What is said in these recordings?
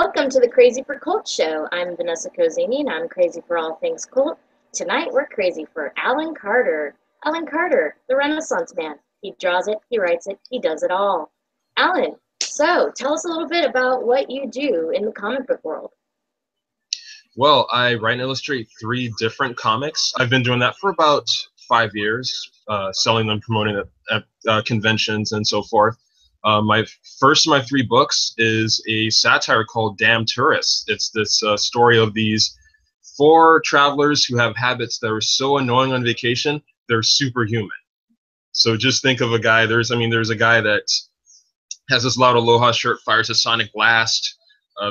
Welcome to the Crazy for Cult show. I'm Vanessa Cozini, and I'm crazy for all things cult. Tonight, we're crazy for Alan Carter. Alan Carter, the Renaissance man. He draws it, he writes it, he does it all. Alan, so tell us a little bit about what you do in the comic book world. Well, I write and illustrate 3 different comics. I've been doing that for about 5 years, selling them, promoting it at conventions and so forth. My first of my 3 books is a satire called Damn Tourists. It's this story of these 4 travelers who have habits that are so annoying on vacation, they're superhuman. So just think of a guy, there's a guy that has this loud Aloha shirt, fires a sonic blast.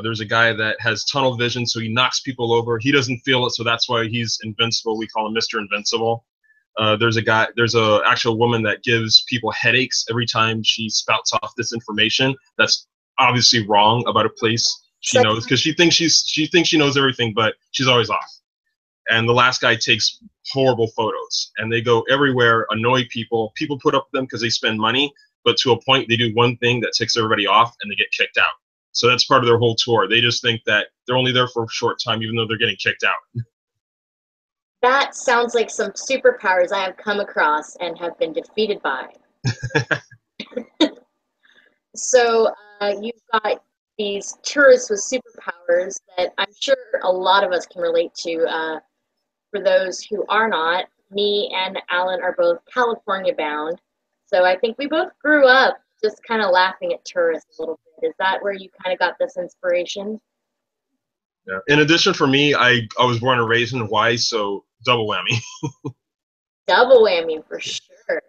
There's a guy that has tunnel vision, so he knocks people over. He doesn't feel it, so that's why he's invincible. We call him Mr. Invincible. There's a actual woman that gives people headaches every time she spouts off this information that's obviously wrong about a place she knows, because she thinks she knows everything, but she's always off. And the last guy takes horrible photos, and they go everywhere, annoy people. People put up with them because they spend money, but to a point, they do one thing that ticks everybody off, and they get kicked out. So that's part of their whole tour. They just think that they're only there for a short time, even though they're getting kicked out. That sounds like some superpowers I have come across and have been defeated by. So you've got these tourists with superpowers that I'm sure a lot of us can relate to. For those who are not, me and Alan are both California bound. So I think we both grew up just kind of laughing at tourists a little bit. Is that where you kind of got this inspiration? Yeah. In addition, for me, I was born and raised in Hawaii, so double whammy. Double whammy for sure.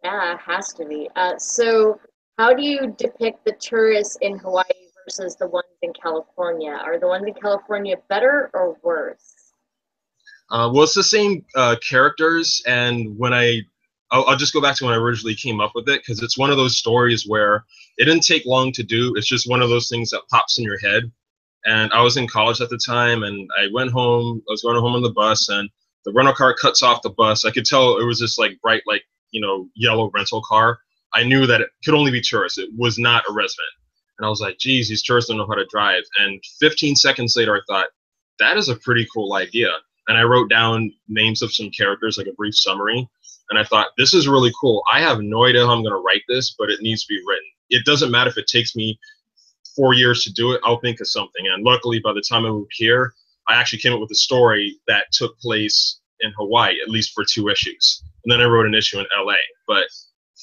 Yeah, it has to be. So how do you depict the tourists in Hawaii versus the ones in California? Are the ones in California better or worse? Well, it's the same characters, and I'll just go back to when I originally came up with it, because it's one of those stories where it didn't take long to do. It's just one of those things that pops in your head. And I was in college at the time, and I went home. I was going home on the bus, and the rental car cuts off the bus. I could tell it was this like bright, like, yellow rental car. I knew that it could only be tourists. It was not a resident. And I was like, geez, these tourists don't know how to drive. And 15 seconds later, I thought, that is a pretty cool idea. And I wrote down names of some characters, like a brief summary. And I thought, this is really cool. I have no idea how I'm going to write this, but it needs to be written. It doesn't matter if it takes me 4 years to do it. I'll think of something. And luckily, by the time I moved here, I actually came up with a story that took place in Hawaii, at least for 2 issues. And then I wrote an issue in LA. But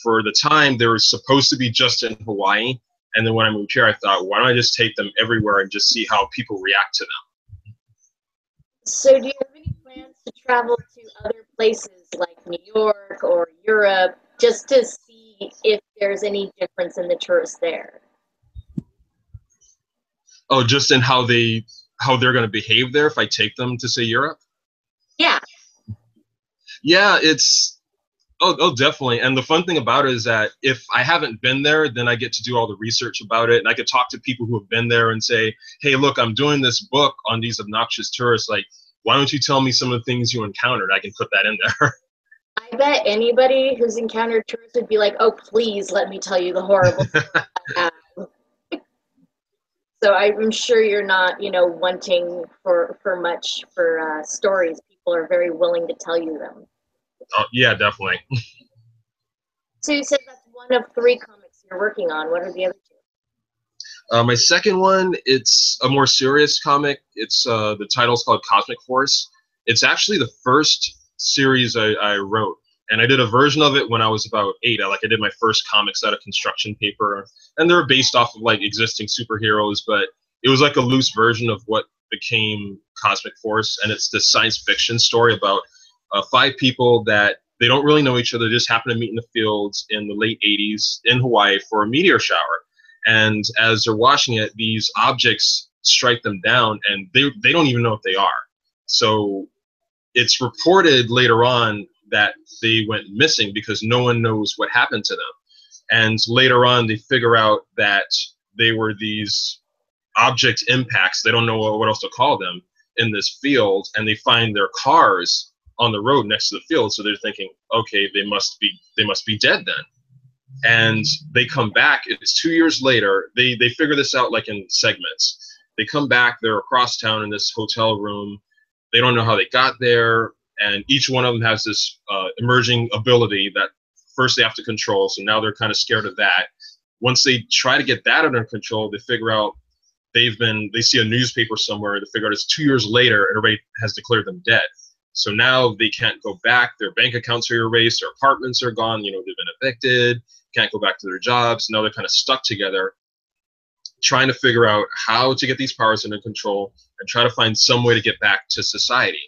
for the time, they were supposed to be just in Hawaii. And then when I moved here, I thought, why don't I just take them everywhere and just see how people react to them? So do you have any plans to travel to other places like New York or Europe just to see if there's any difference in the tourists there? Oh, just in how they're going to behave there if I take them to, say, Europe? Yeah. Yeah, definitely. And the fun thing about it is that if I haven't been there, then I get to do all the research about it, and I could talk to people who have been there and say, hey, look, I'm doing this book on these obnoxious tourists. Like, why don't you tell me some of the things you encountered? I can put that in there. I bet anybody who's encountered tourists would be like, oh, please let me tell you the horrible stuff I have. So I'm sure you're not, wanting for much for stories. People are very willing to tell you them. Oh, yeah, definitely. So you said that's one of 3 comics you're working on. What are the other 2? My second one, it's a more serious comic. It's the title's called Cosmic Force. It's actually the first series I wrote, and I did a version of it when I was about 8. I did my first comics out of construction paper, and they're based off of like existing superheroes, but it was like a loose version of what became Cosmic Force, and it's this science fiction story about 5 people that they don't really know each other, just happen to meet in the fields in the late 80s in Hawaii for a meteor shower. And as they're watching it, these objects strike them down, and they don't even know what they are. So it's reported later on that they went missing because no one knows what happened to them. And later on, they figure out that they were these object impacts. They don't know what else to call them in this field, and they find their cars on the road next to the field. So they're thinking, okay, they must be dead then. And they come back. It's 2 years later. They figure this out like in segments. They come back, they're across town in this hotel room. They don't know how they got there, and each one of them has this emerging ability that first they have to control. So now they're kind of scared of that. Once they try to get that under control, they figure out they see a newspaper somewhere. They figure out it's 2 years later, and everybody has declared them dead. So now they can't go back. Their bank accounts are erased. Their apartments are gone. You know, they've been evicted. Can't go back to their jobs. Now they're kind of stuck together, trying to figure out how to get these powers under control and try to find some way to get back to society.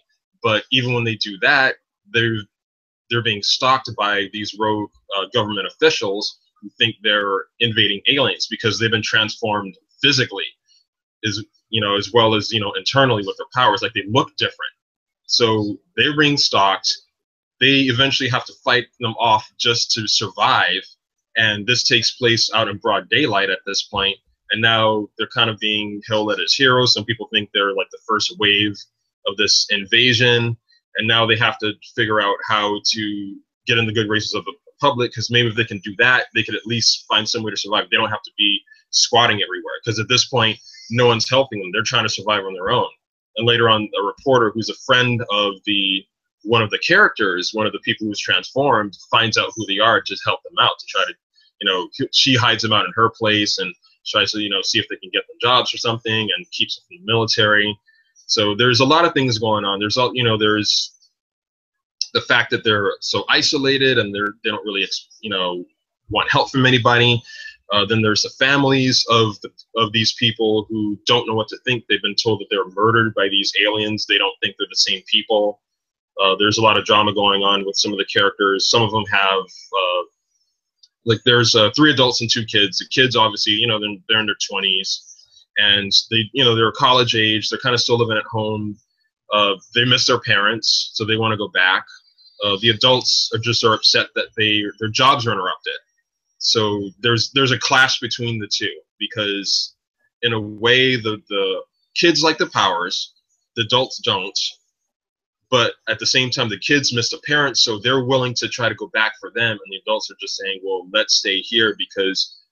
But even when they do that, they're being stalked by these rogue government officials who think they're invading aliens because they've been transformed physically, as well as internally with their powers. Like, they look different. So they're being stalked. They eventually have to fight them off just to survive. And this takes place out in broad daylight at this point. And now they're kind of being hailed as heroes. Some people think they're like the first wave of this invasion. And now they have to figure out how to get in the good graces of the public, because maybe if they can do that, they could at least find some way to survive. They don't have to be squatting everywhere, because at this point, no one's helping them. They're trying to survive on their own. And later on, a reporter who's a friend of one of the characters, one of the people who's transformed, finds out who they are to help them out, to try to, she hides them out in her place and tries to, see if they can get them jobs or something, and keeps them from the military. So there's a lot of things going on. There's there's the fact that they're so isolated and they don't really, want help from anybody. Then there's the families of these people who don't know what to think. They've been told that they're murdered by these aliens. They don't think they're the same people. There's a lot of drama going on with some of the characters. Some of them have, there's 3 adults and 2 kids. The kids, obviously, they're in their 20s, and they're college age. They're kind of still living at home. They miss their parents, so they want to go back. The adults are upset that their jobs are interrupted. So there's a clash between the two, because in a way the kids like the powers, the adults don't. But at the same time, the kids miss the parents, so they're willing to try to go back for them, and the adults are just saying, well, let's stay here, because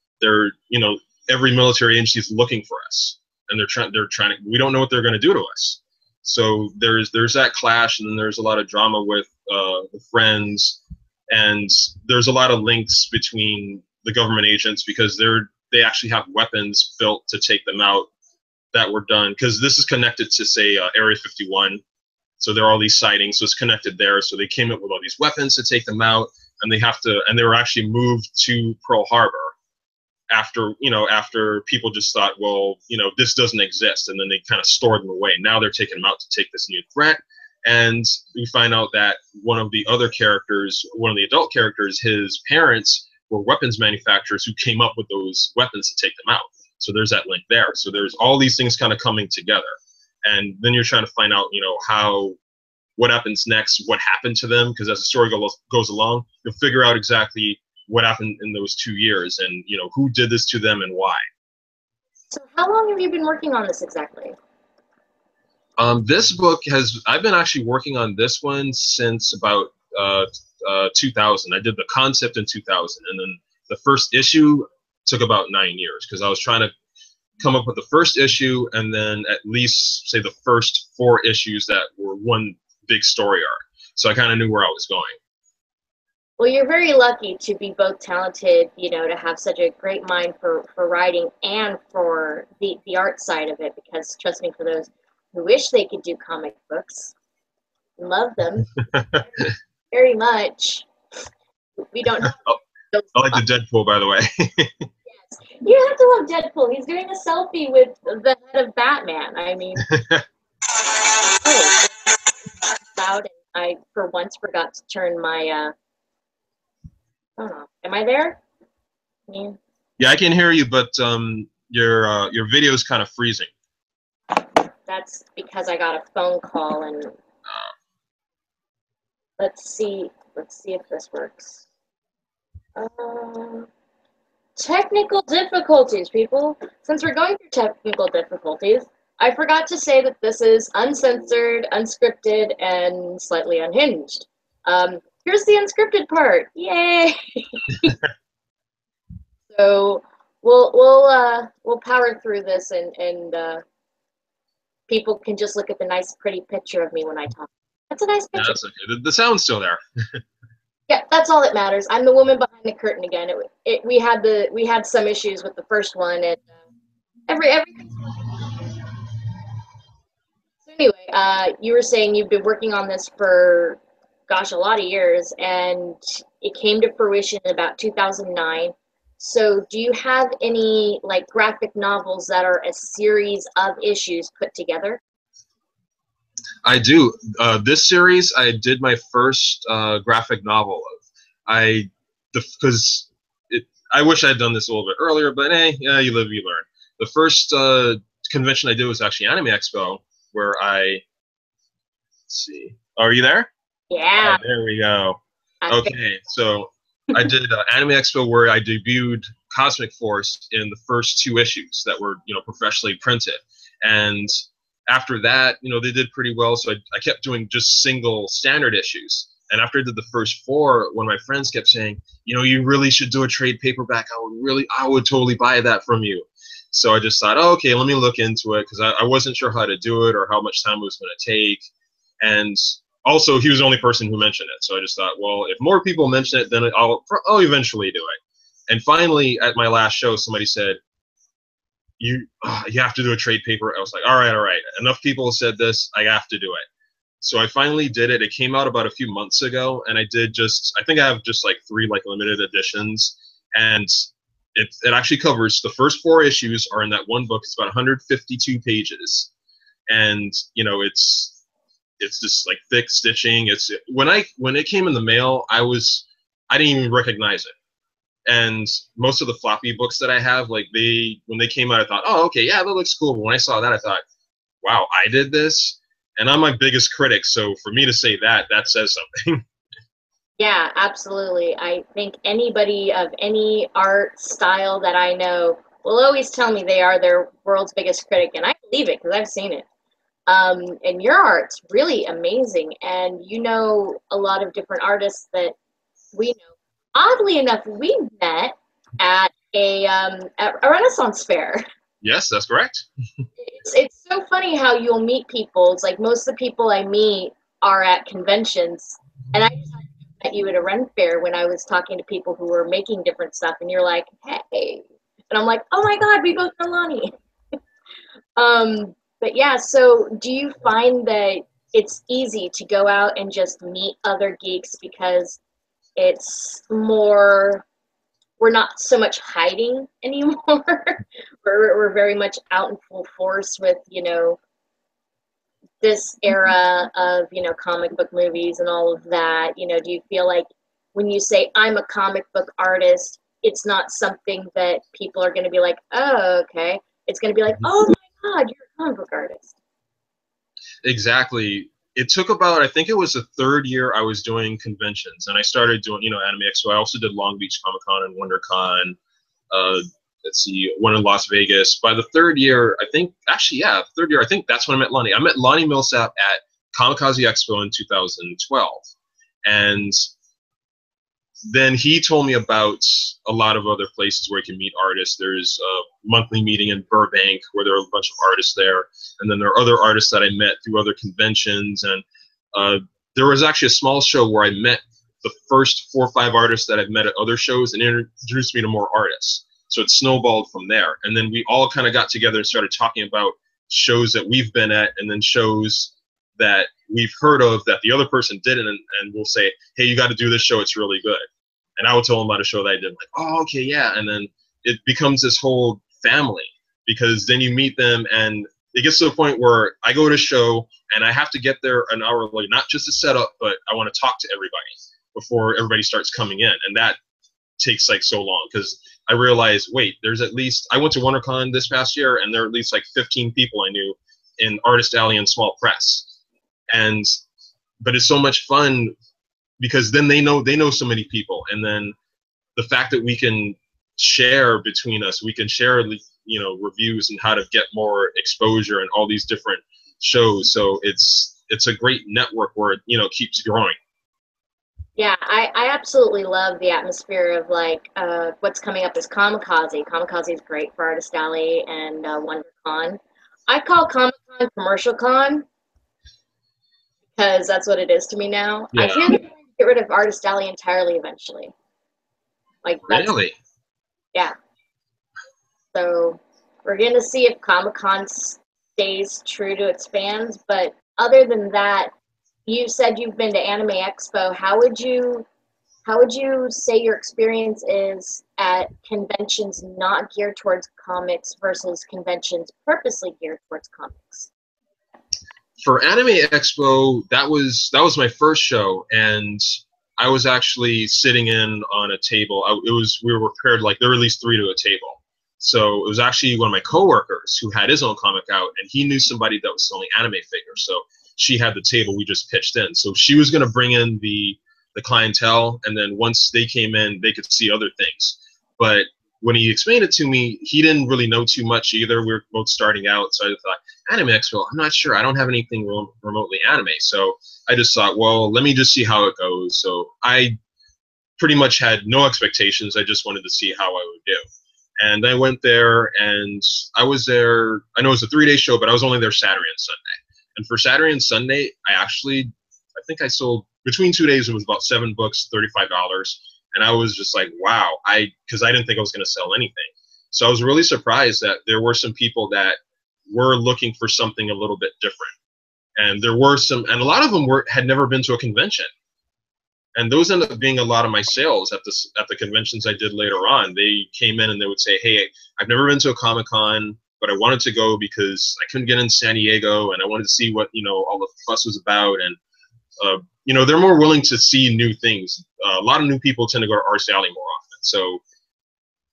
every military agency is looking for us, and they're trying to, we don't know what they're going to do to us. So there's that clash, and then there's a lot of drama with the friends, and there's a lot of links between the government agents, because they actually have weapons built to take them out that were done, because this is connected to, say, Area 51. So there are all these sightings, so it's connected there. So they came up with all these weapons to take them out, and they were actually moved to Pearl Harbor after people just thought, well, this doesn't exist, and then they kind of stored them away. Now they're taking them out to take this new threat, and we find out that one of the adult characters, his parents were weapons manufacturers who came up with those weapons to take them out. So there's that link there. So there's all these things kind of coming together. And then you're trying to find out, what happens next, what happened to them, because as the story goes along, you'll figure out exactly what happened in those 2 years, and who did this to them and why. So how long have you been working on this exactly? This book I've been actually working on this one since about 2000. I did the concept in 2000, and then the first issue took about 9 years, because I was trying to come up with the first issue, and then at least, say, the first 4 issues that were one big story arc. So I kind of knew where I was going. Well, you're very lucky to be both talented, to have such a great mind for writing and for the art side of it, because trust me, for those who wish they could do comic books, love them very much. We don't have I like the Deadpool, by the way. You have to love Deadpool. He's doing a selfie with the head of Batman. I mean, loud, and I, for once, forgot to turn my, hold on. Am I there? Yeah, I can hear you, but your video is kind of freezing. That's because I got a phone call, and let's see if this works. Technical difficulties, people. Since we're going through technical difficulties, I forgot to say that this is uncensored, unscripted, and slightly unhinged. Here's the unscripted part. Yay! So we'll power through this and people can just look at the nice, pretty picture of me when I talk. That's a nice Yeah, picture. that's okay. The sound's still there. Yeah, that's all that matters. I'm the woman behind the curtain again. We had some issues with the first one, and everything's so anyway. You were saying you've been working on this for, gosh, a lot of years, and it came to fruition in about 2009. So, do you have any like graphic novels that are a series of issues put together? I do. This series, I did my first graphic novel of. I, because I wish I had done this a little bit earlier, but hey, yeah, you live, you learn. The first convention I did was actually Anime Expo, where let's see. Are you there? Yeah. Oh, there we go. I'm Okay, so I did Anime Expo where I debuted Cosmic Force in the first two issues that were, professionally printed. And after that, they did pretty well. So I kept doing just single standard issues. And after I did the first four, one of my friends kept saying, you really should do a trade paperback. I would totally buy that from you. So I just thought, oh, okay, let me look into it because I wasn't sure how to do it or how much time it was going to take. And also, he was the only person who mentioned it. So I just thought, well, if more people mention it, then I'll eventually do it. And finally, at my last show, somebody said, you have to do a trade paper. I was like, all right. Enough people said this. I have to do it. So I finally did it. It came out about a few months ago, and I think I have just like 3 like limited editions, and it actually covers the first 4 issues are in that one book. It's about 152 pages, and it's just like thick stitching. It's when it came in the mail, I didn't even recognize it. And most of the floppy books that I have, like when they came out, I thought, oh, okay, yeah, that looks cool. But when I saw that, I thought, wow, I did this. And I'm my biggest critic, so for me to say that says something. Yeah, absolutely. I think anybody of any art style that I know will always tell me they are their world's biggest critic, and I believe it because I've seen it. And your art's really amazing, and you know a lot of different artists that we know. Oddly enough, we met at at a Renaissance fair. Yes, that's correct. It's so funny how you'll meet people. It's like most of the people I meet are at conventions, and I just met you at a Ren fair when I was talking to people who were making different stuff, and you're like, hey, and I'm like, oh my God, we both know Lonnie. But yeah, so do you find that it's easy to go out and just meet other geeks because it's more, we're not so much hiding anymore. we're very much out in full force with, this era of, comic book movies and all of that. Do you feel like when you say I'm a comic book artist, it's not something that people are going to be like, oh, okay. It's going to be like, oh my God, you're a comic book artist. Exactly. It took about, I think it was the 3rd year I was doing conventions, and I started doing, Anime Expo. I also did Long Beach Comic Con and WonderCon. Let's see, one in Las Vegas. By the 3rd year, I think, actually, yeah, 3rd year, I think that's when I met Lonnie. I met Lonnie Millsap at Kamikaze Expo in 2012. And then he told me about a lot of other places where you can meet artists. There's a monthly meeting in Burbank where there are a bunch of artists there. And then there are other artists that I met through other conventions. And there was actually a small show where I met the first 4 or 5 artists that I've met at other shows and introduced me to more artists. So it snowballed from there. And then we all kind of got together and started talking about shows that we've been at and then shows that we've heard of that the other person didn't, and we'll say, hey, you got to do this show, it's really good. And I would tell them about a show that I did, like, oh, okay, yeah. And then it becomes this whole family because then you meet them and it gets to the point where I go to a show and I have to get there an hour early, not just to set up, but I want to talk to everybody before everybody starts coming in. And that takes like so long because I realized, wait, there's at least, I went to WonderCon this past year and there are at least like 15 people I knew in Artist Alley and Small Press. But it's so much fun because then they know so many people, and then the fact that we can share between us, we can share reviews and how to get more exposure and all these different shows. So it's a great network where it keeps growing. Yeah, I absolutely love the atmosphere of like what's coming up is Kamikaze. Kamikaze is great for Artist Alley and WonderCon. I call Comic-Con commercial con because that's what it is to me now. I Yeah. hear they're going to get rid of Artist Alley entirely eventually. Like, that's, Really? yeah. So we're going to see if Comic-Con stays true to its fans. But other than that, you said you've been to Anime Expo. How would you say your experience is at conventions not geared towards comics versus conventions purposely geared towards comics? For Anime Expo, that was my first show, and I was actually sitting in on a table. We were paired, like there were at least three to a table. So it was actually one of my coworkers who had his own comic out, and he knew somebody that was selling anime figures. So she had the table. We just pitched in. So she was going to bring in the clientele, and then once they came in, they could see other things. But when he explained it to me, he didn't really know too much either. We were both starting out, so I thought, Anime Expo, I'm not sure. I don't have anything remotely anime. So I just thought, well, let me just see how it goes. So I pretty much had no expectations. I just wanted to see how I would do. And I went there, and I was there. I know it was a 3-day show, but I was only there Saturday and Sunday. And for Saturday and Sunday, I think I sold, between 2 days, it was about 7 books, $35. And I was just like, wow, because I didn't think I was going to sell anything. So I was really surprised that there were some people that were looking for something a little bit different. And there were and a lot of them had never been to a convention. And those ended up being a lot of my sales at the conventions I did later on. They came in and they would say, hey, I've never been to a Comic-Con, but I wanted to go because I couldn't get in San Diego, and I wanted to see what, all the fuss was about. And, they're more willing to see new things. A lot of new people tend to go to Artist Alley more often. So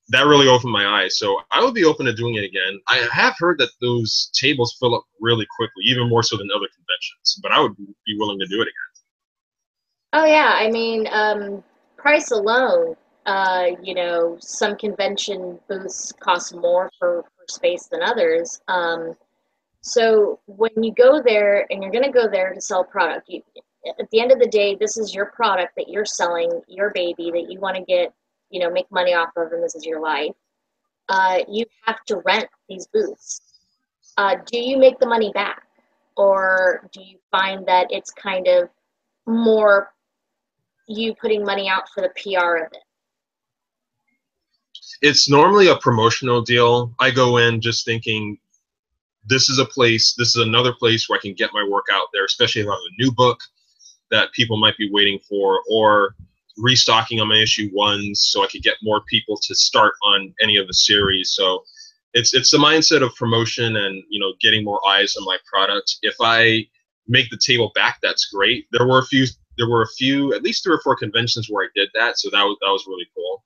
that really opened my eyes. So I would be open to doing it again. I have heard that those tables fill up really quickly, even more so than other conventions. But I would be willing to do it again. Oh yeah, I mean, price alone, some convention booths cost more for space than others. So when you go there and you're going to go there to sell a product, at the end of the day, this is your product that you're selling, your baby that you want to get, make money off of, and this is your life. You have to rent these booths. Do you make the money back? Or do you find that it's kind of more you putting money out for the PR of it? It's normally a promotional deal. I go in just thinking, this is another place where I can get my work out there, especially if I have a new book that people might be waiting for, or restocking on my issue 1s so I could get more people to start on any of the series. So it's the mindset of promotion and, getting more eyes on my product. If I make the table back, that's great. There were a few, at least 3 or 4 conventions where I did that, so that was really cool.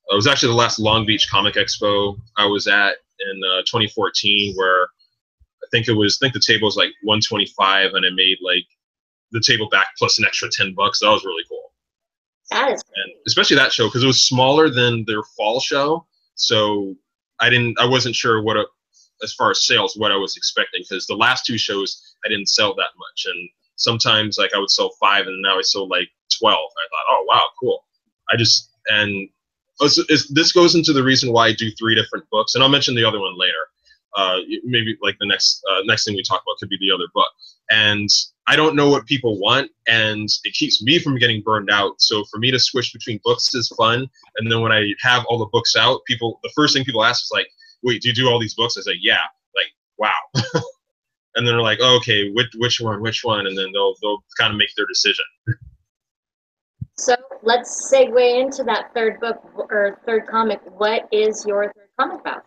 It was actually the last Long Beach Comic Expo I was at in 2014, where I think the table was like 125, and I made like the table back plus an extra $10. That was really cool. That is great. And especially that show, because it was smaller than their fall show, so I wasn't sure as far as sales, what I was expecting, because the last 2 shows I didn't sell that much, and sometimes like I would sell 5, and now I sold like 12. I thought, oh wow, cool. This goes into the reason why I do 3 different books, and I'll mention the other one later. Maybe like the next thing we talk about could be the other book. And I don't know what people want, and it keeps me from getting burned out. So for me to switch between books is fun. And then when I have all the books out, the first thing people ask is like, wait, do you do all these books? I say, yeah. Like, wow. And then they're like, oh, okay, which one? And then they'll kind of make their decision. So let's segue into that third book or third comic. What is your third comic about?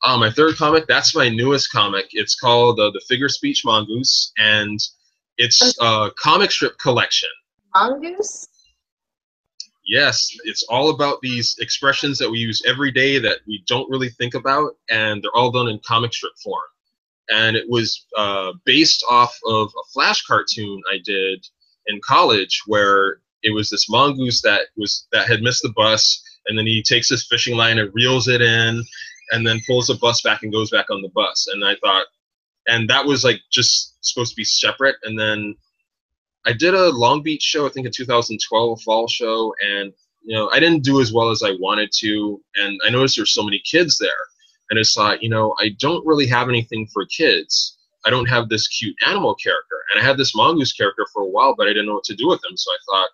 My third comic, that's my newest comic. It's called The Figure Speech Mongoose, and it's a comic strip collection. Mongoose? Yes, it's all about these expressions that we use every day that we don't really think about, and they're all done in comic strip form. And it was based off of a Flash cartoon I did in college, where it was this mongoose that had missed the bus, and then he takes his fishing line and reels it in, and then pulls the bus back and goes back on the bus. And I thought, and that was like just supposed to be separate. And then I did a Long Beach show, I think in 2012, a fall show, and I didn't do as well as I wanted to. And I noticed there's so many kids there. and it's like, you know, I don't really have anything for kids. I don't have this cute animal character, and I had this mongoose character for a while, but I didn't know what to do with him. So I thought,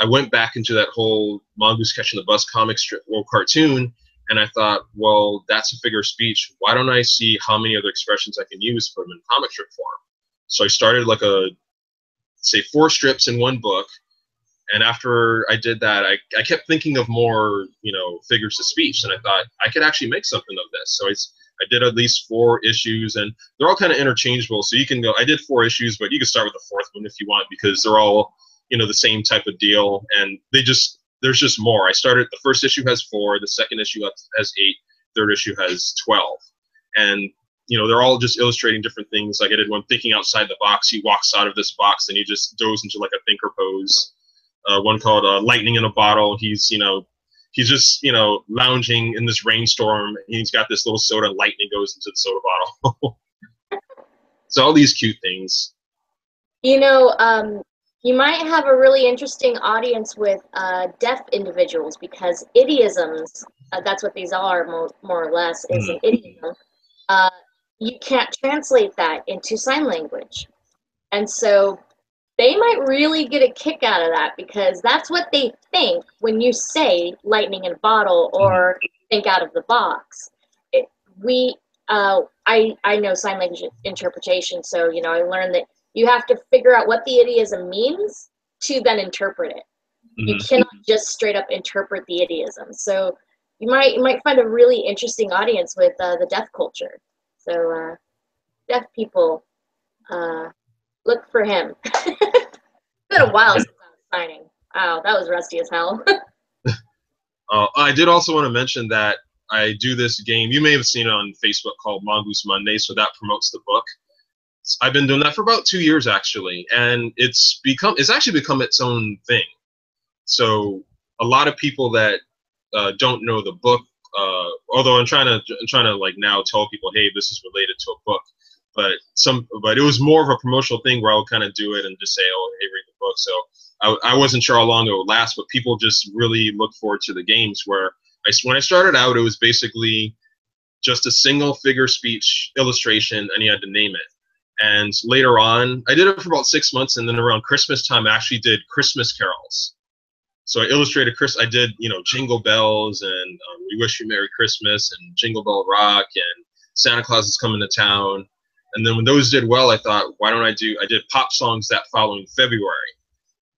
I went back into that whole Mongoose Catching the Bus comic strip, well, cartoon, and I thought, well, that's a figure of speech. Why don't I see how many other expressions I can use for them in comic strip form? So I started like say 4 strips in one book, and after I did that, I kept thinking of more, you know, figures of speech, and I thought I could actually make something of this. So I did at least 4 issues, and they're all kind of interchangeable. So you can go, I did 4 issues, but you can start with the 4th one if you want, because they're all, you know, the same type of deal, and there's just more. I started, the first issue has 4, the second issue has 8, third issue has 12, and you know, they're all just illustrating different things. Like I did one, thinking outside the box. He walks out of this box and he just goes into like a thinker pose. One called Lightning in a Bottle. He's, you know, he's just, you know, lounging in this rainstorm. He's got this little soda, and lightning goes into the soda bottle. So all these cute things. You know, you might have a really interesting audience with deaf individuals, because idiosms, that's what these are, more or less, is an idiom. You can't translate that into sign language. And so they might really get a kick out of that, because that's what they think when you say lightning in a bottle or think out of the box. I know sign language interpretation, so, you know, I learned that you have to figure out what the idiom means to then interpret it. You cannot just straight up interpret the idiom. So you might find a really interesting audience with the deaf culture. So deaf people, look for him. It's been a while since I was signing. Wow, that was rusty as hell. I did also want to mention that I do this game. You may have seen it on Facebook called Mongoose Monday, so that promotes the book. I've been doing that for about 2 years actually, and it's actually become its own thing. So a lot of people that don't know the book, although I'm trying to like now tell people, hey, this is related to a book, but it was more of a promotional thing where I would kind of do it and just say, oh, hey, read the book. So I wasn't sure how long it would last, but people just really look forward to the games. Where when I started out, it was basically just a single figure speech illustration, and you had to name it. And later on, I did it for about 6 months, and then around Christmas time, I actually did Christmas carols. So I illustrated I did, you know, Jingle Bells and We Wish You Merry Christmas and Jingle Bell Rock and Santa Claus is Coming to Town. And then when those did well, I thought, why don't I did pop songs that following February.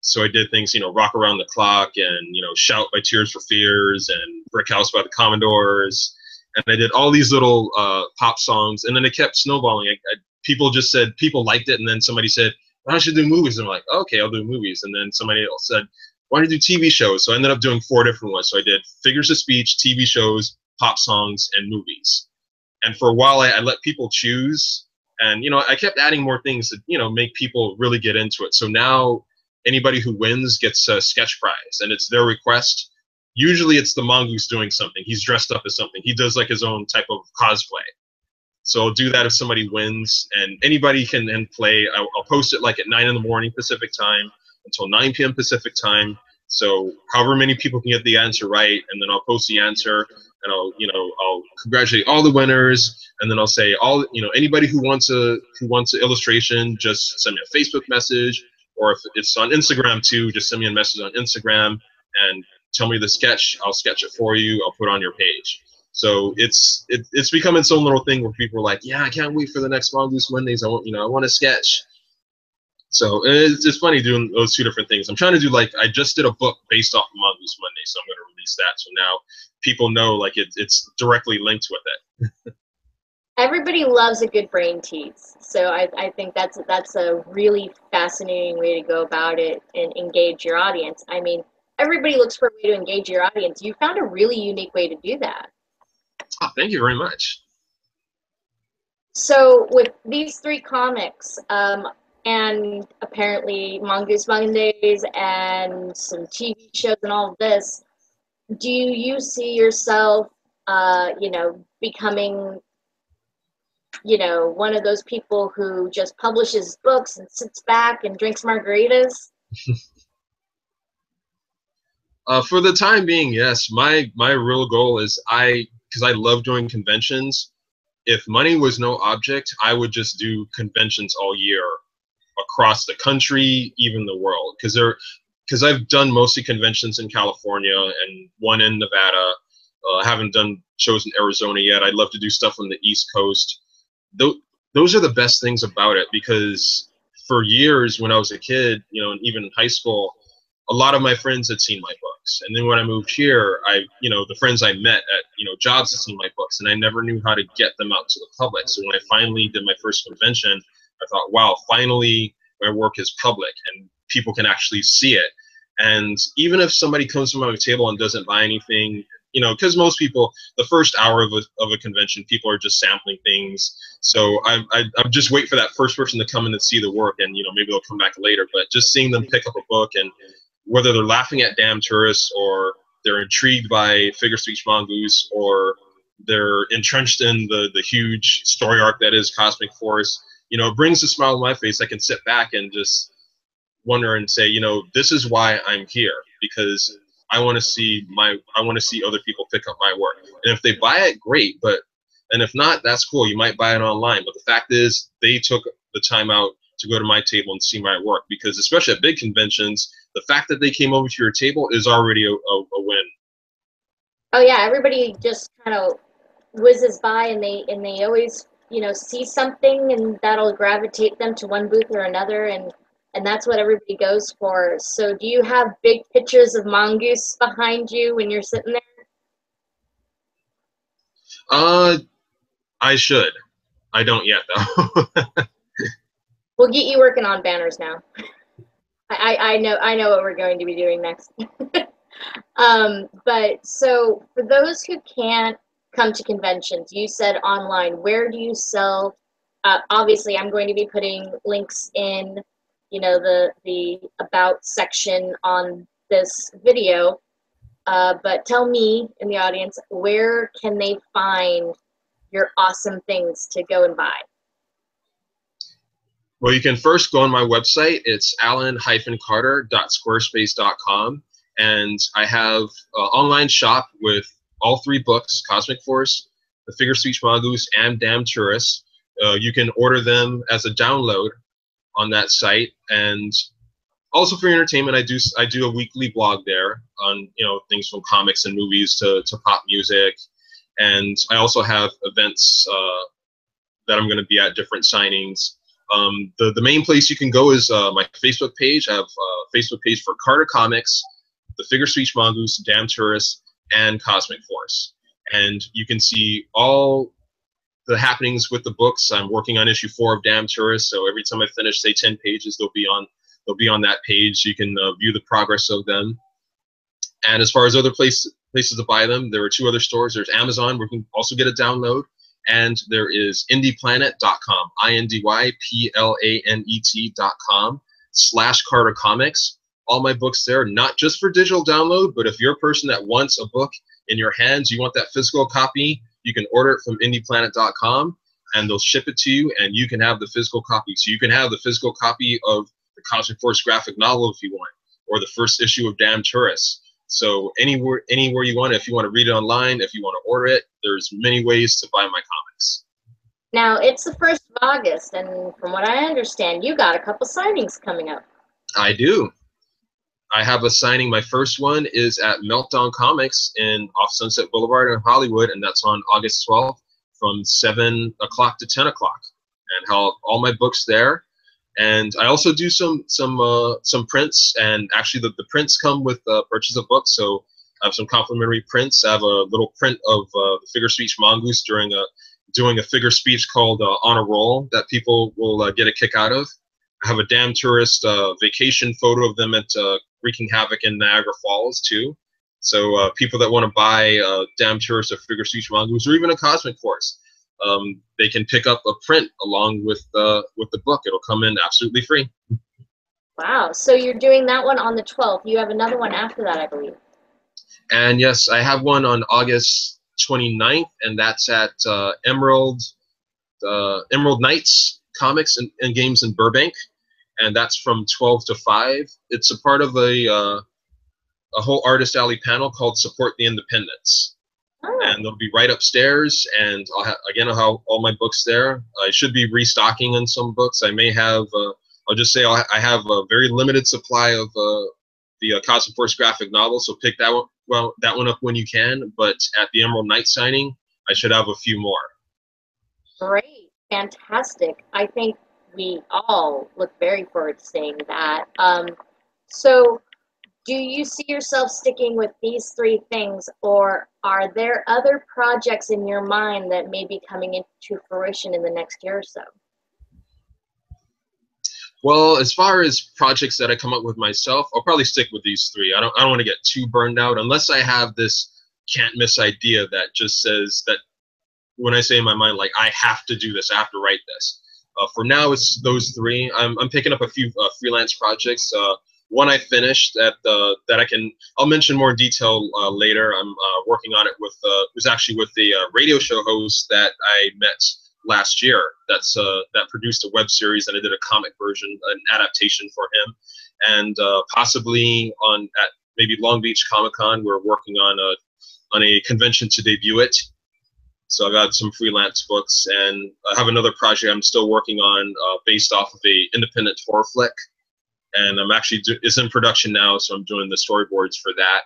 So I did things, you know, Rock Around the Clock and, you know, Shout by Tears for Fears and Brick House by the Commodores. And I did all these little pop songs, and then it kept snowballing. People just said, people liked it, and then somebody said, why don't you do movies? And I'm like, okay, I'll do movies. And then somebody else said, why don't you do TV shows? So I ended up doing 4 different ones. So I did figures of speech, TV shows, pop songs, and movies. And for a while, I let people choose. And, you know, I kept adding more things to, you know, make people really get into it. So now anybody who wins gets a sketch prize, and it's their request. Usually it's the mongoose doing something. He's dressed up as something. He does like his own type of cosplay. So I'll do that if somebody wins, and anybody can then play. I'll post it like at 9 in the morning Pacific time until 9 p.m. Pacific time. So however many people can get the answer right, and then I'll post the answer, and I'll congratulate all the winners, and then I'll say anybody who wants an illustration, just send me a Facebook message, or if it's on Instagram too, just send me a message on Instagram and tell me the sketch. I'll sketch it for you. I'll put it on your page. So it's become its own little thing where people are like, yeah, I can't wait for the next Mongoose Mondays. I want to sketch. So it's funny doing those 2 different things. I'm trying to do, like, I just did a book based off of Mongoose Monday, so I'm going to release that. So now people know, like, it's directly linked with it. Everybody loves a good brain tease, so I think that's a really fascinating way to go about it and engage your audience. I mean, everybody looks for a way to engage your audience. You found a really unique way to do that. Oh, thank you very much. So with these 3 comics, and apparently Mongoose Mondays and some TV shows and all of this, do you see yourself, becoming, one of those people who just publishes books and sits back and drinks margaritas? For the time being, yes. My real goal is, I because I love doing conventions. If money was no object, I would just do conventions all year across the country, even the world. Because I've done mostly conventions in California and one in Nevada. I haven't done shows in Arizona yet. I'd love to do stuff on the East Coast. Those are the best things about it, because for years when I was a kid, you know, and even in high school, a lot of my friends had seen my books. And then when I moved here, the friends I met at, jobs had seen my books, and I never knew how to get them out to the public. So when I finally did my first convention, I thought, wow, finally my work is public and people can actually see it. And even if somebody comes to my table and doesn't buy anything, because most people, the first hour of a convention, people are just sampling things. So I just wait for that first person to come in and see the work, and maybe they'll come back later. But just seeing them pick up a book, and whether they're laughing at Damn Tourists, or they're intrigued by Figure Speech Mongoose, or they're entrenched in the huge story arc that is Cosmic Force, it brings a smile on my face. I can sit back and just wonder and say, this is why I'm here, because I want to see other people pick up my work. And if they buy it, great. And if not, that's cool. You might buy it online. But the fact is, they took the time out to go to my table and see my work, because especially at big conventions, the fact that they came over to your table is already a win. Oh yeah, everybody just kind of whizzes by, and they always see something, and that'll gravitate them to one booth or another, and that's what everybody goes for. So do you have big pictures of Mongoose behind you when you're sitting there? I should. I don't yet, though. We'll get you working on banners now. I know what we're going to be doing next. But so for those who can't come to conventions, you said online. Where do you sell? Obviously, I'm going to be putting links in, the about section on this video. But tell me in the audience, where can they find your awesome things to go and buy? Well, you can first go on my website. It's alan-carter.squarespace.com. And I have an online shop with all 3 books, Cosmic Force, The Figure Speech Mongoose, and Damn Tourists. You can order them as a download on that site. And also for entertainment, I do a weekly blog there on things from comics and movies to pop music. And I also have events that I'm going to be at, different signings. The main place you can go is my Facebook page. I have a Facebook page for Carter Comics, The Figure Speech Mongoose, Damn Tourists, and Cosmic Force. And you can see all the happenings with the books. I'm working on issue 4 of Damn Tourists, so every time I finish, say, 10 pages, they'll be on that page. You can view the progress of them. And as far as other places to buy them, there are 2 other stores. There's Amazon, where you can also get a download. And there is indieplanet.com, indYPLANET.com/Carter Comics. All my books there, not just for digital download, but if you're a person that wants a book in your hands, you want that physical copy, you can order it from indieplanet.com, and they'll ship it to you, and you can have the physical copy. So you can have the physical copy of the Cosmic Force graphic novel if you want, or the first issue of Damn Tourists. So anywhere you want it. If you want to read it online, if you want to order it, there's many ways to buy my comics. Now, it's the 1st of August, and from what I understand, you got a couple signings coming up. I do. I have a signing. My first one is at Meltdown Comics off Sunset Boulevard in Hollywood, and that's on August 12th from 7 o'clock to 10 o'clock. And have all my books there. And I also do some prints, and actually the prints come with purchase of books. So I have some complimentary prints. I have a little print of the Figure Speech Mongoose doing a figure speech called On a Roll that people will get a kick out of. I have a Damn Tourist vacation photo of them at wreaking havoc in Niagara Falls too. So people that want to buy Damn Tourist, or Figure Speech Mongoose, or even a Cosmic Force, they can pick up a print along with the book. It'll come in absolutely free. Wow. So you're doing that one on the 12th. You have another one after that, I believe. And yes, I have one on August 29th, and that's at Emerald Knights Comics and Games in Burbank, and that's from 12 to 5. It's a part of a whole Artist Alley panel called Support the Independents. Oh, and they'll be right upstairs. And I'll have all my books there. I should be restocking on some books. I may have. I'll just say I have a very limited supply of the Cosmic Force graphic novel. So pick that one. Well, that one up when you can. But at the Emerald Knight signing, I should have a few more. great. Fantastic. I think we all look very forward to seeing that. So do you see yourself sticking with these three things, or are there other projects in your mind that may be coming into fruition in the next year or so? Well, as far as projects that I come up with myself, I'll probably stick with these three. I don't want to get too burned out unless I have this can't miss idea that just says that when I say in my mind, like, I have to do this, I have to write this. For now, it's those three. I'm picking up a few freelance projects. One I finished I'll mention more detail later. I'm working on it with, it was actually with the radio show host that I met last year. That produced a web series, and I did a comic version, an adaptation for him. And possibly at maybe Long Beach Comic Con, we're working on a convention to debut it. So I got some freelance books, and I have another project I'm still working on based off of a independent horror flick, and I'm actually it's in production now, so I'm doing the storyboards for that.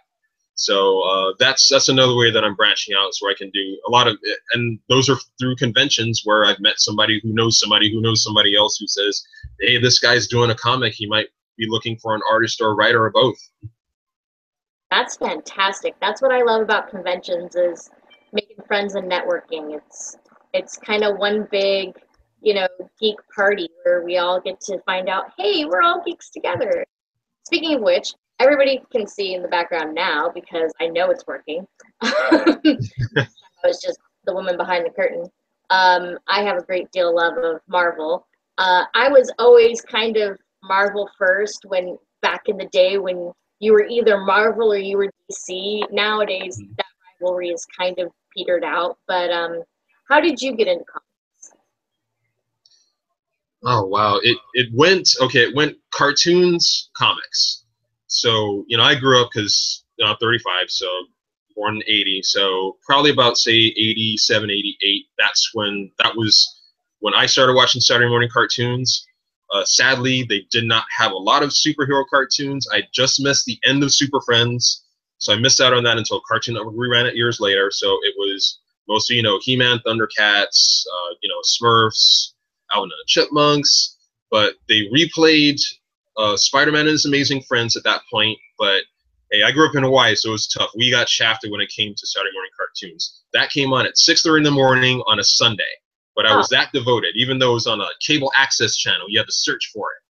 So that's another way that I'm branching out, so I can do a lot of it, and those are through conventions where I've met somebody who knows somebody who knows somebody else who says, hey, this guy's doing a comic, he might be looking for an artist or a writer or both. That's fantastic. That's what I love about conventions is making friends and networking. It's kind of one big, geek party where we all get to find out, hey, we're all geeks together. Speaking of which, everybody can see in the background now because I know it's working. I was just the woman behind the curtain. I have a great deal of love of Marvel. I was always kind of Marvel first when back in the day when you were either Marvel or you were DC. Nowadays, that rivalry is kind of petered out. But how did you get into comics? Oh wow, it went cartoons, comics. So I grew up because I'm 35, so born in 80, so probably about say 87, 88. That was when I started watching Saturday morning cartoons. Sadly, they did not have a lot of superhero cartoons. I just missed the end of Super Friends, so I missed out on that until Cartoon Network reran it years later. So it was mostly He-Man, Thundercats, Smurfs, Alvin and the Chipmunks, but they replayed Spider-Man and His Amazing Friends at that point. But hey, I grew up in Hawaii, so it was tough. We got shafted when it came to Saturday morning cartoons. That came on at 6:30 in the morning on a Sunday. But I was that devoted, even though it was on a cable access channel. You had to search for it.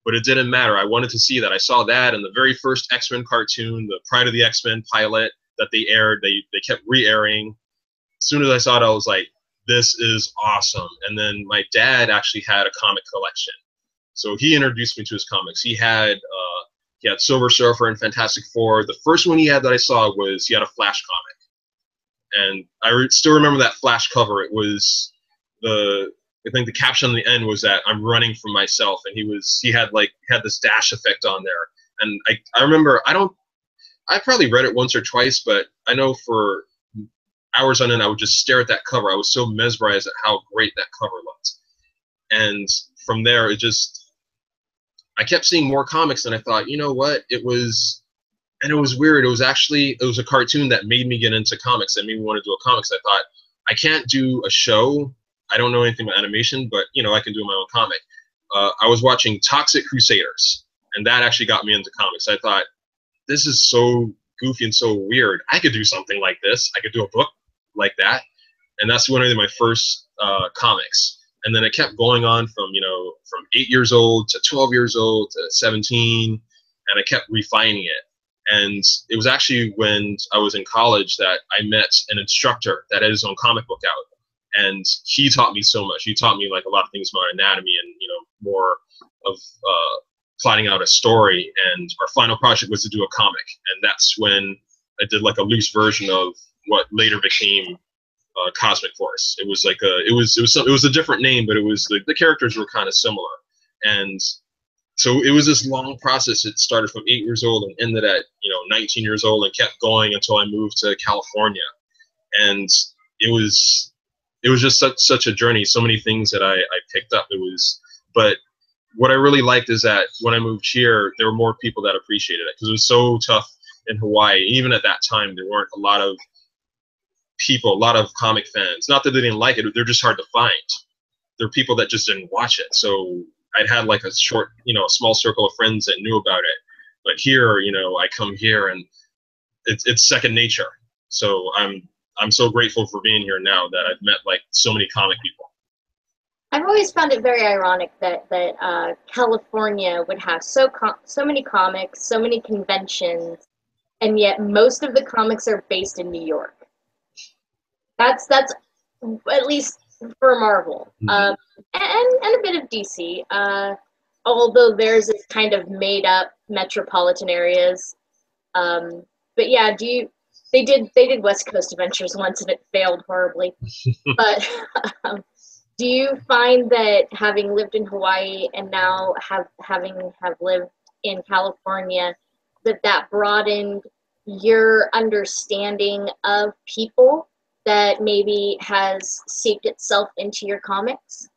But it didn't matter. I wanted to see that. I saw that in the very first X-Men cartoon, the Pride of the X-Men pilot that they aired. They kept re-airing. As soon as I saw it, I was like, this is awesome. And then my dad actually had a comic collection. So he introduced me to his comics. He had Silver Surfer and Fantastic Four. The first one he had that I saw was he had a Flash comic. And I still remember that Flash cover. It was I think the caption on the end was that I'm running from myself, and he had this dash effect on there. And I remember I probably read it once or twice, but I know for hours on end I would just stare at that cover. I was so mesmerized at how great that cover looked. And from there I kept seeing more comics, and I thought, you know what, it was weird. It was a cartoon that made me get into comics, that made me want to do a comics. I thought, I can't do a show. I don't know anything about animation, but I can do my own comic. I was watching Toxic Crusaders, and that actually got me into comics. I thought, this is so goofy and so weird. I could do something like this. I could do a book like that. And that's when I did my first comics. And then it kept going on from 8 years old to 12 years old to 17, and I kept refining it. And it was actually when I was in college that I met an instructor that had his own comic book out. And he taught me so much. He taught me like a lot of things about anatomy and more of plotting out a story. And our final project was to do a comic, and that's when I did like a loose version of what later became Cosmic Force. It was like it was a different name, but it was the characters were kind of similar. And so it was this long process. It started from 8 years old and ended at 19 years old, and kept going until I moved to California. and it was just such a journey. So many things that I picked up. But what I really liked is that when I moved here, there were more people that appreciated it, because it was so tough in Hawaii. Even at that time, there weren't a lot of people, a lot of comic fans. Not that they didn't like it; they're just hard to find. There are people that just didn't watch it. So I'd had like a small circle of friends that knew about it. But here, I come here and it's second nature. So I'm so grateful for being here now that I've met like so many comic people. I've always found it very ironic that California would have so many comics, so many conventions, and yet most of the comics are based in New York. That's at least for Marvel, and a bit of DC. Although theirs is kind of made up metropolitan areas. But yeah, they did West Coast Adventures once and it failed horribly. But do you find that having lived in Hawaii and now having lived in California, that broadened your understanding of people that maybe has seeped itself into your comics?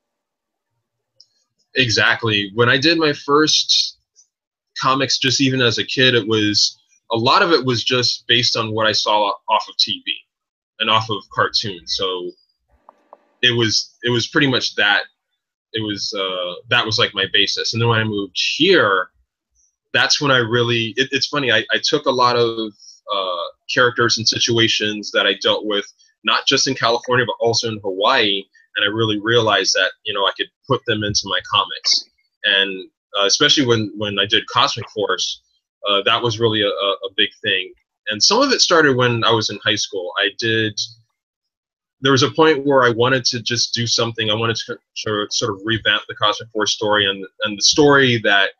Exactly. When I did my first comics, just even as a kid, a lot of it was just based on what I saw off of TV and off of cartoons. So it was pretty much that. That was like my basis. And then when I moved here, that's when I really, it's funny, I took a lot of characters and situations that I dealt with, not just in California, but also in Hawaii. And I really realized that, I could put them into my comics. And especially when I did Cosmic Force, that was really a big thing. And some of it started when I was in high school. There was a point where I wanted to just do something. I wanted to sort of revamp the Cosmic Force story, and the story that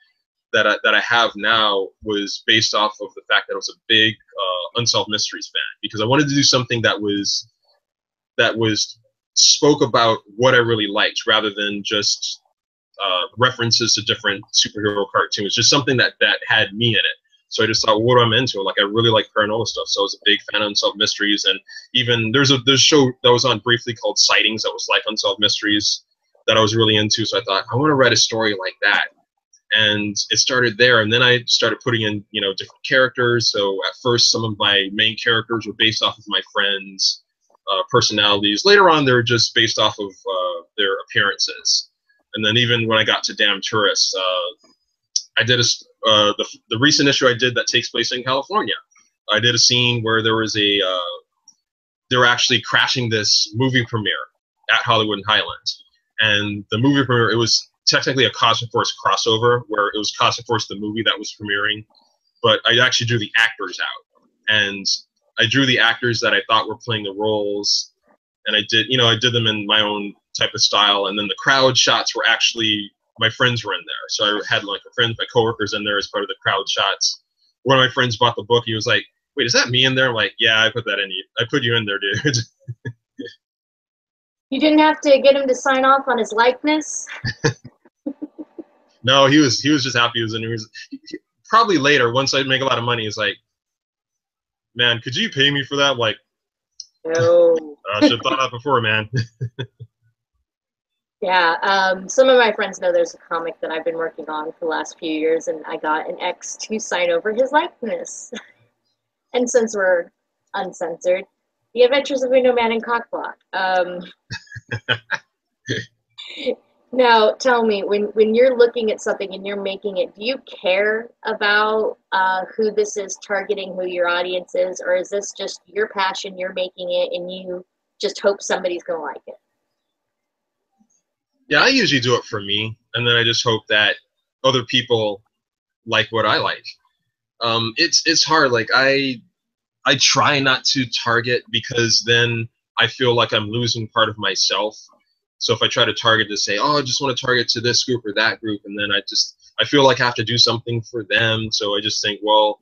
I have now was based off of the fact that I was a big Unsolved Mysteries fan, because I wanted to do something that spoke about what I really liked, rather than just references to different superhero cartoons. Just something that had me in it. So I just thought, well, what am I into? Like, I really like paranormal stuff, so I was a big fan of Unsolved Mysteries. And even there's a show that was on briefly called Sightings that was like Unsolved Mysteries that I was really into. So I thought, I want to write a story like that. And it started there, and then I started putting in, different characters. So at first, some of my main characters were based off of my friends' personalities. Later on, they were just based off of their appearances. And then even when I got to Damn Tourists, I did the recent issue I did that takes place in California. I did a scene where they were actually crashing this movie premiere at Hollywood and Highland. And the movie premiere, it was technically a Cosmic Force crossover, where it was Cosmic Force the movie that was premiering, but I actually drew the actors out, and I drew the actors that I thought were playing the roles, and I did them in my own type of style. And then the crowd shots were actually, my friends were in there, so I had like my coworkers in there as part of the crowd shots. One of my friends bought the book. He was like, "Wait, is that me in there?" I'm like, "Yeah, I put that in you. I put you in there, dude." You didn't have to get him to sign off on his likeness? No, he was just happy he was in. Probably later, once I make a lot of money, he's like, "Man, could you pay me for that?" I'm like, no. I should have thought of that before, man. Yeah, some of my friends know there's a comic that I've been working on for the last few years, and I got an ex to sign over his likeness. And since we're uncensored, The Adventures of Window Man and Cockblock. Now, tell me, when you're looking at something and you're making it, do you care about who this is targeting, who your audience is, or is this just your passion, you're making it, and you just hope somebody's going to like it? Yeah, I usually do it for me, and then I just hope that other people like what I like. It's hard. Like, I try not to target, because then I feel like I'm losing part of myself. So if I try to target to say, oh, I just want to target to this group or that group, and then I feel like I have to do something for them. So I just think, well,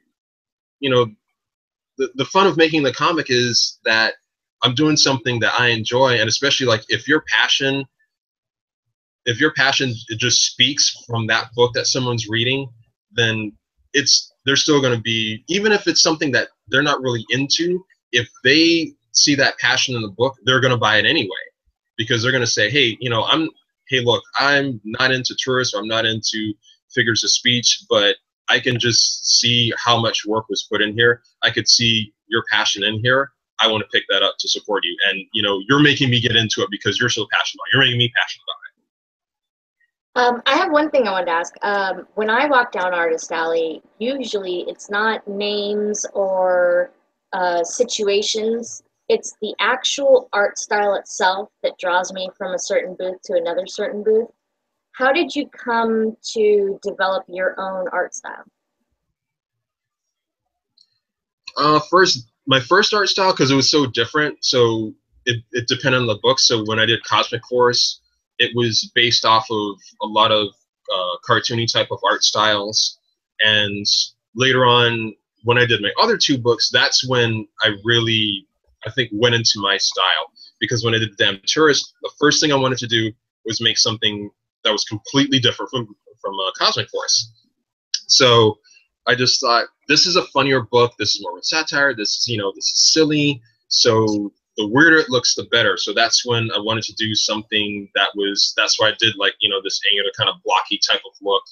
the fun of making the comic is that I'm doing something that I enjoy, and especially like if your passion it just speaks from that book that someone's reading, then they're still going to be, even if it's something that they're not really into, if they see that passion in the book, they're going to buy it anyway, because they're going to say, hey, hey, look, I'm not into tourists, or I'm not into figures of speech, but I can just see how much work was put in here. I could see your passion in here. I want to pick that up to support you. And, you're making me get into it because you're so passionate about it. You're making me passionate about it. I have one thing I wanted to ask. When I walk down Artist Alley, usually it's not names or situations. It's the actual art style itself that draws me from a certain booth to another certain booth. How did you come to develop your own art style? My first art style, because it was so different, so it depended on the book. So when I did Cosmic Force, it was based off of a lot of cartoony type of art styles. And later on, when I did my other two books, that's when I really, I think, went into my style. Because when I did Damn Tourist, the first thing I wanted to do was make something that was completely different from Cosmic Force. So I just thought, this is a funnier book. This is more of a satire. This is, this is silly. So the weirder it looks, the better. So that's when I wanted to do something that's why I did this angular kind of blocky type of look,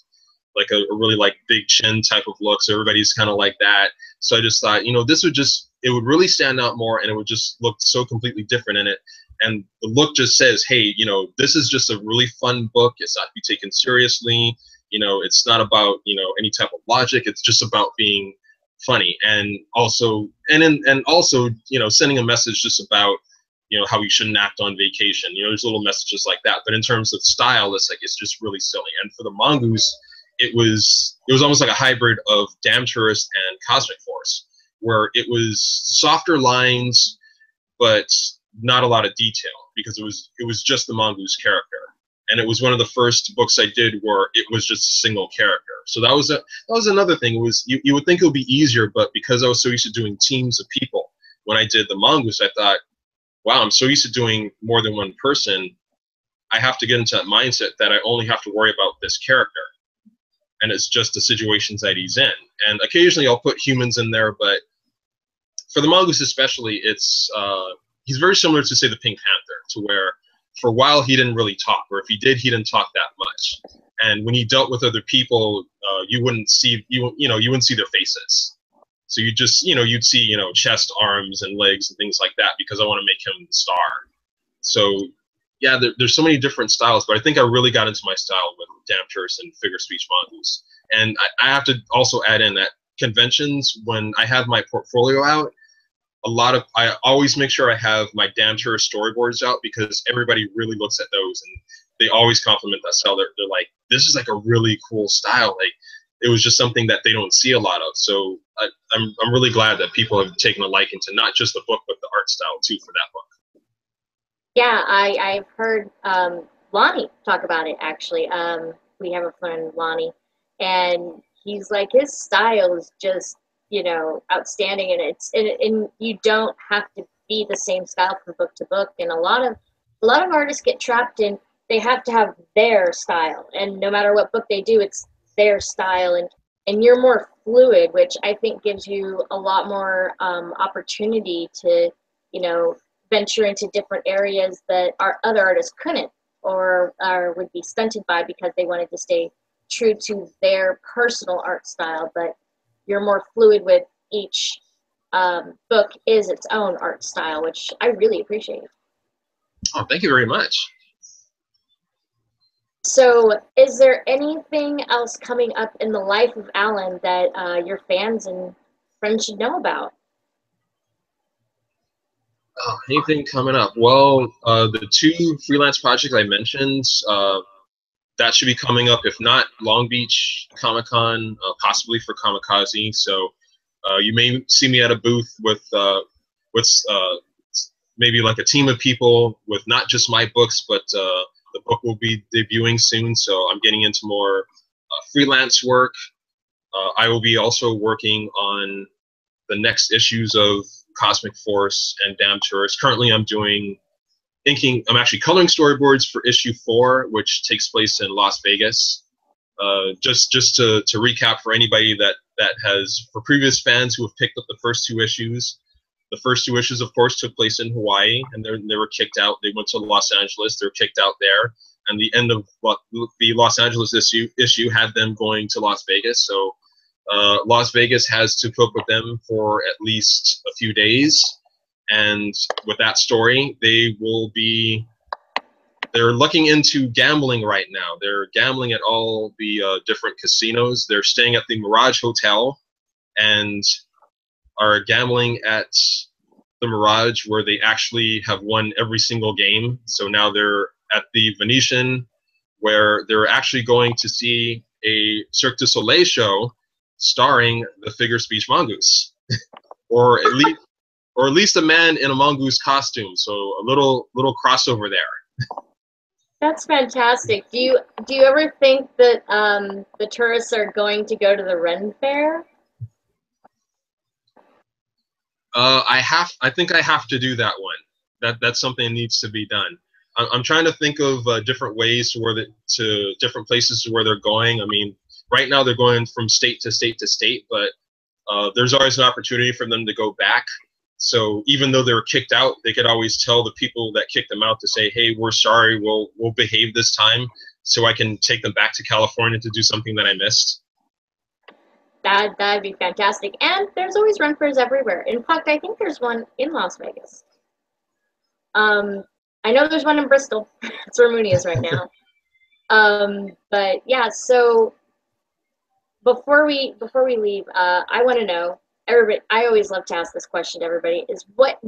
like a really big chin type of look. So everybody's kind of like that. So I just thought, it would really stand out more, and it would just look so completely different in it. And the look just says, hey, this is just a really fun book. It's not to be taken seriously. It's not about, any type of logic. It's just about being funny. And also, sending a message just about, how you shouldn't act on vacation. There's little messages like that. But in terms of style, it's just really silly. And for the mongoose, it was almost like a hybrid of Damn Tourist and Cosmic Force, where it was softer lines, but not a lot of detail, because it was just the mongoose character. And it was one of the first books I did where it was just a single character. So that was another thing. It was, you would think it would be easier, but because I was so used to doing teams of people, when I did the mongoose, I thought, wow, I'm so used to doing more than one person. I have to get into that mindset that I only have to worry about this character, and it's just the situations that he's in. And occasionally I'll put humans in there, but for the mongoose especially, it's he's very similar to, say, the Pink Panther, to where for a while he didn't really talk, or if he did, he didn't talk that much. And when he dealt with other people, you wouldn't see their faces. So you just you'd see chest, arms, and legs and things like that, because I want to make him the star. So yeah, there's so many different styles, but I think I really got into my style with Damn Tourist and Figure Speech Mongoose. And I have to also add in that conventions, when I have my portfolio out, I always make sure I have my Damn Tourist storyboards out, because everybody really looks at those and they always compliment that style. They're like, this is like a really cool style. Like, it was just something that they don't see a lot of. So I'm really glad that people have taken a liking to not just the book, but the art style too for that book. Yeah, I've heard Lonnie talk about it, actually. We have a friend, Lonnie, and he's like, his style is just, outstanding, and you don't have to be the same style from book to book. And a lot of artists get trapped in, they have to have their style, and no matter what book they do, it's their style, and you're more fluid, which I think gives you a lot more opportunity to, venture into different areas that our other artists couldn't, or would be stunted by, because they wanted to stay true to their personal art style. But you're more fluid with each book is its own art style, which I really appreciate. Oh, thank you very much. So is there anything else coming up in the life of Alan that your fans and friends should know about? Oh, anything coming up? Well, the two freelance projects I mentioned, that should be coming up, if not Long Beach Comic-Con, possibly for Kamikaze. So you may see me at a booth with maybe like a team of people with not just my books, but the book will be debuting soon. So I'm getting into more freelance work. I will be also working on the next issues of Cosmic Force and Damn Tourist. Currently, I'm actually coloring storyboards for issue 4, which takes place in Las Vegas. Just to recap for anybody for previous fans who have picked up the first 2 issues, The first two issues, of course, took place in Hawaii, and they were kicked out. They went to Los Angeles. They were kicked out there. And the end of the Los Angeles issue had them going to Las Vegas. So Las Vegas has to cope with them for at least a few days. And with that story, they're looking into gambling right now. They're gambling at all the different casinos. They're staying at the Mirage Hotel and are gambling at the Mirage, where they actually have won every single game. So now they're at the Venetian, where they're actually going to see a Cirque du Soleil show starring the figure speech mongoose, or at least a man in a mongoose costume. So a little crossover there. That's fantastic. Do you ever think that the tourists are going to go to the Ren Fair? I think I have to do that one. That's something that needs to be done. I'm trying to think of different ways to different places to where they're going. I mean, right now they're going from state to state to state, but there's always an opportunity for them to go back. So even though they were kicked out, they could always tell the people that kicked them out to say, "Hey, we're sorry. We'll behave this time," so I can take them back to California to do something that I missed. That'd be fantastic. And there's always run fairs everywhere. In fact, I think there's one in Las Vegas. I know there's one in Bristol. That's where Mooney is right now. But yeah, so before we leave, I want to know, everybody. I always love to ask this question to everybody: is what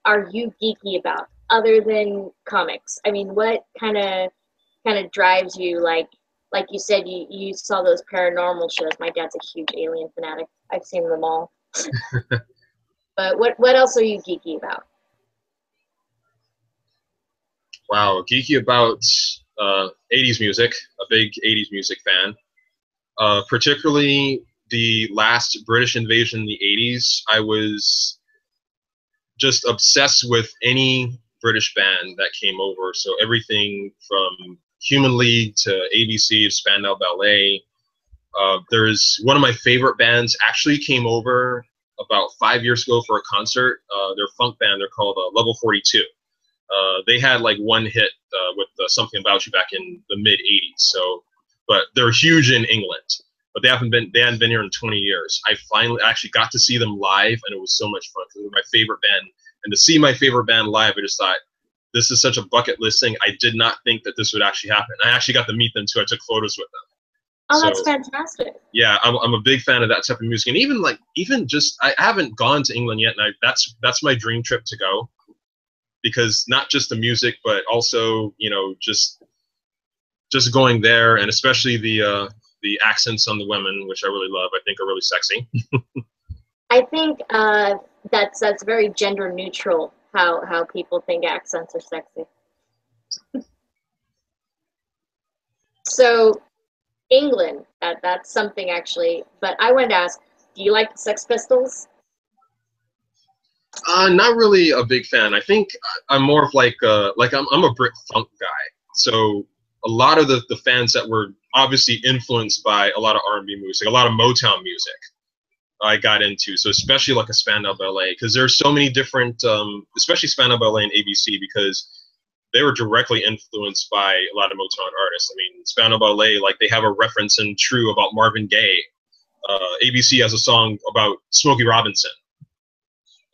are you geeky about other than comics? I mean, what kind of drives you? Like you said, you saw those paranormal shows. My dad's a huge alien fanatic. I've seen them all. But what else are you geeky about? Wow, geeky about 80s music, a big 80s music fan. Particularly the last British invasion in the 80s. I was just obsessed with any British band that came over. So everything from Human League to ABC, Spandau Ballet. There's one of my favorite bands actually came over about 5 years ago for a concert. They're a funk band. They're called Level 42. They had like one hit with Something About You back in the mid 80s. So, but they're huge in England. But they hadn't been here in 20 years. I finally actually got to see them live, and it was so much fun because they were my favorite band. And to see my favorite band live, I just thought, this is such a bucket list thing. I did not think that this would actually happen. I actually got to meet them too. I took photos with them. Oh, so, that's fantastic. Yeah, I'm a big fan of that type of music. And even just I haven't gone to England yet, and that's my dream trip to go. Because not just the music, but also, you know, just going there, and especially the accents on the women, which I really love. I think are really sexy. I think that's very gender neutral. How people think accents are sexy. So, England, that's something actually. But I wanted to ask, do you like the Sex Pistols? Not really a big fan. I think I'm more of like I'm a Brit funk guy. So a lot of the fans that were obviously influenced by a lot of R&B music, a lot of Motown music, I got into. So especially like a Spandau Ballet, because there's so many different, especially Spandau Ballet and ABC, because they were directly influenced by a lot of Motown artists. I mean, Spandau Ballet, like they have a reference in True about Marvin Gaye. ABC has a song about Smokey Robinson.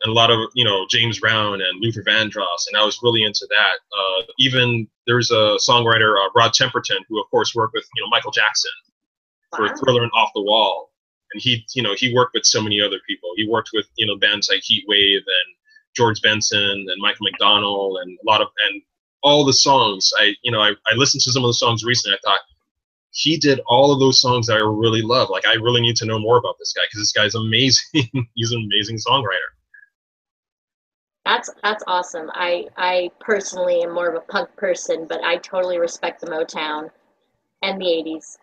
And a lot of, you know, James Brown and Luther Vandross, and I was really into that. Even there's a songwriter, Rod Temperton, who of course worked with, you know, Michael Jackson for Thriller and Off the Wall, and he worked with so many other people. He worked with, you know, bands like Heat Wave and George Benson and Michael McDonald, and all the songs. I listened to some of the songs recently. I thought he did all of those songs that I really love. Like, I really need to know more about this guy because this guy's amazing. He's an amazing songwriter. That's awesome. I personally am more of a punk person, but I totally respect the Motown and the 80s.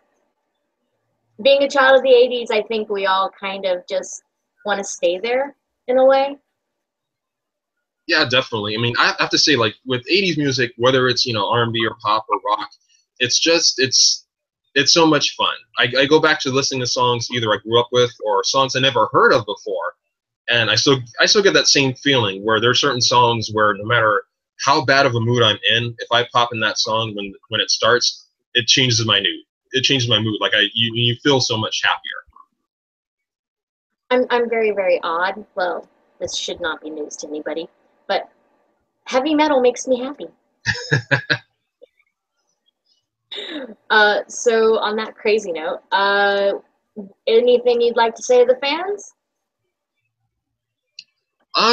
Being a child of the 80s, I think we all kind of just want to stay there in a way. Yeah, definitely. I mean, I have to say, like, with 80s music, whether it's, you know, R&B or pop or rock, it's so much fun. I go back to listening to songs either I grew up with or songs I never heard of before. And I still get that same feeling where there are certain songs where no matter how bad of a mood I'm in, if I pop in that song when it starts, it changes my mood. It changes my mood. Like you feel so much happier. I'm very, very odd. Well, this should not be news to anybody, but heavy metal makes me happy. So on that crazy note, anything you'd like to say to the fans?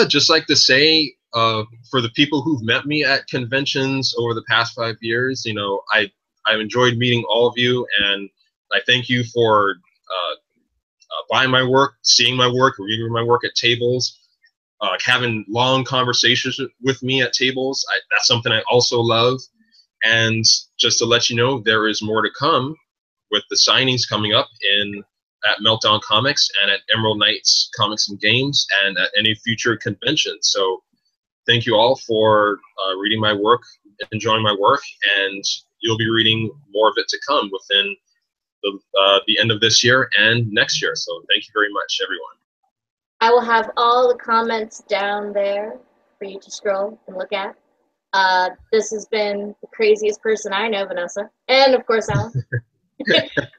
Just like to say, for the people who've met me at conventions over the past 5 years, I've enjoyed meeting all of you, and I thank you for buying my work, seeing my work, reading my work at tables, having long conversations with me at tables. That's something I also love. And just to let you know, there is more to come with the signings coming up at Meltdown Comics and at Emerald Knights Comics and Games and at any future conventions. So thank you all for reading my work, enjoying my work, and you'll be reading more of it to come within the end of this year and next year. So thank you very much, everyone. I will have all the comments down there for you to scroll and look at. This has been the craziest person I know, Vanessa, and of course, Alan.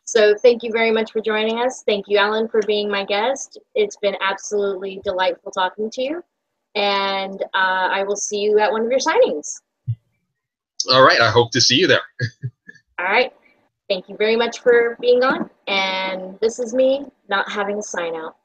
So thank you very much for joining us. Thank you, Alan, for being my guest. It's been absolutely delightful talking to you, and I will see you at one of your signings. All right, I hope to see you there. All right. Thank you very much for being on, and this is me not having a sign out.